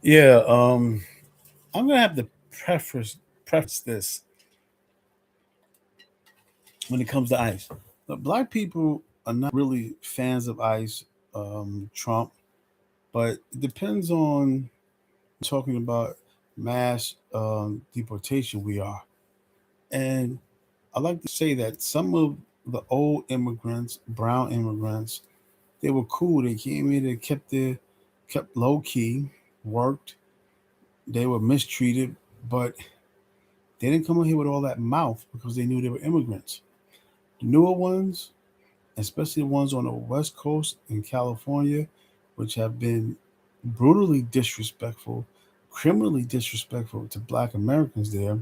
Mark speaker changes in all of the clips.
Speaker 1: Yeah, I'm gonna have to preface this when it comes to ICE. Look, black people are not really fans of ICE, Trump, but it depends on talking about mass deportation we are. And I like to say that some of the old immigrants, brown immigrants, they were cool. They came here, they kept low key, worked. They were mistreated, but they didn't come in here with all that mouth because they knew they were immigrants. The newer ones, especially the ones on the West Coast in California, which have been brutally disrespectful, criminally disrespectful to black Americans there.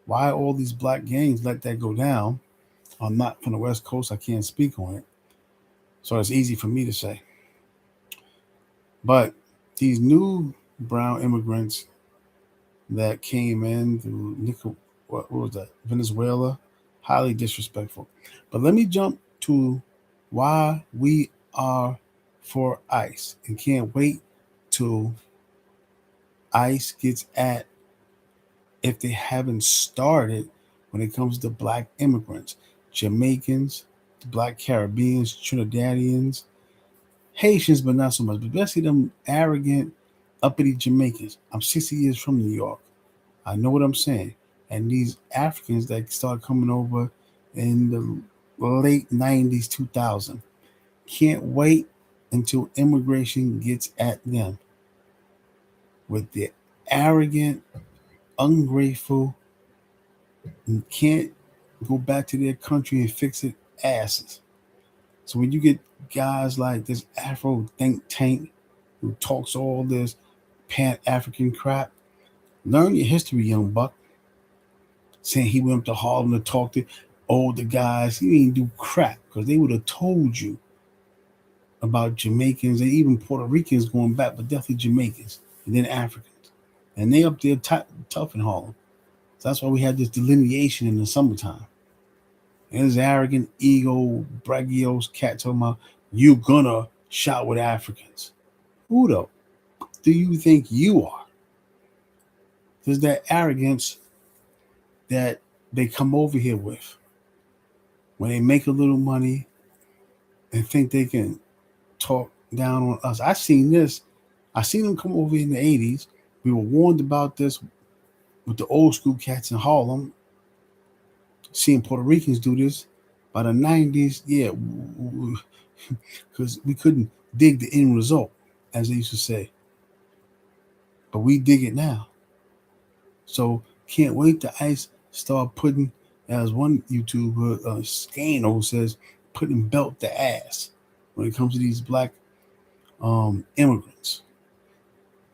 Speaker 1: Why all these black gangs let that go down? I'm not from the West Coast, I can't speak on it. So it's easy for me to say. But these new brown immigrants that came in through what was that? Venezuela, highly disrespectful. But let me jump to why we are for ICE and can't wait till ICE gets at if they haven't started when it comes to black immigrants, Jamaicans, black Caribbeans, Trinidadians, Haitians, but not so much, but especially them arrogant, uppity Jamaicans. I'm 60 years from New York. I know what I'm saying. And these Africans that started coming over in the late 90s, 2000, can't wait until immigration gets at them with their arrogant, ungrateful, and can't go back to their country and fix it asses. So when you get guys like this Afro think tank who talks all this pan African crap, learn your history, young buck. Saying he went up to Harlem to talk to older guys. He didn't do crap because they would have told you about Jamaicans and even Puerto Ricans going back, but definitely Jamaicans and then Africans. And they up there tough in Harlem. So that's why we had this delineation in the summertime. And this arrogant, ego, bragios cat talking about you gonna shot with Africans. Who the do you think you are? There's that arrogance that they come over here with when they make a little money and think they can talk down on us. I seen this. I seen them come over in the 80s. We were warned about this with the old school cats in Harlem. Seeing Puerto Ricans do this by the 90s, yeah, because we couldn't dig the end result, as they used to say. But we dig it now. So can't wait to ICE start putting, as one YouTuber, Scano says, putting belt to ass when it comes to these black immigrants.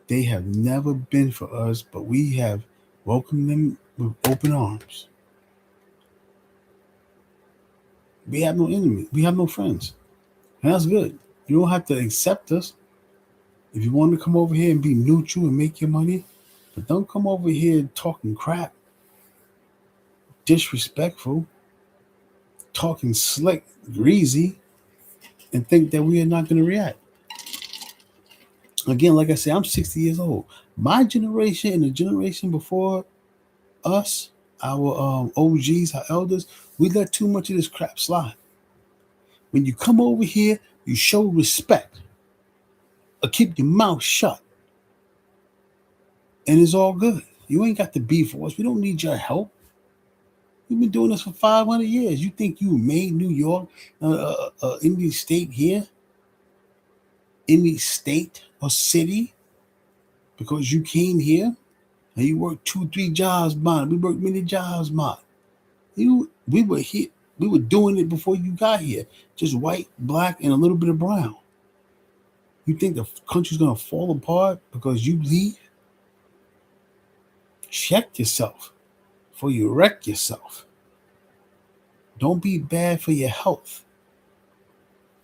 Speaker 1: They have never been for us, but we have welcomed them with open arms. We have no enemy. We have no friends. And that's good. You don't have to accept us. If you want to come over here and be neutral and make your money, but don't come over here talking crap, disrespectful, talking slick, greasy, and think that we are not going to react. Again, like I said, I'm 60 years old. My generation and the generation before us, our OGs, our elders, we let too much of this crap slide. When you come over here, you show respect or keep your mouth shut, and it's all good. You ain't got to be for us. We don't need your help. We've been doing this for 500 years. You think you made New York, any state here, any state or city, because you came here and you worked 2, 3 jobs, man. We worked many jobs, man. We were here. We were doing it before you got here. Just white, black, and a little bit of brown. You think the country's gonna fall apart because you leave? Check yourself before you wreck yourself. Don't be bad for your health.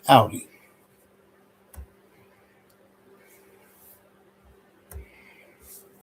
Speaker 1: Outie.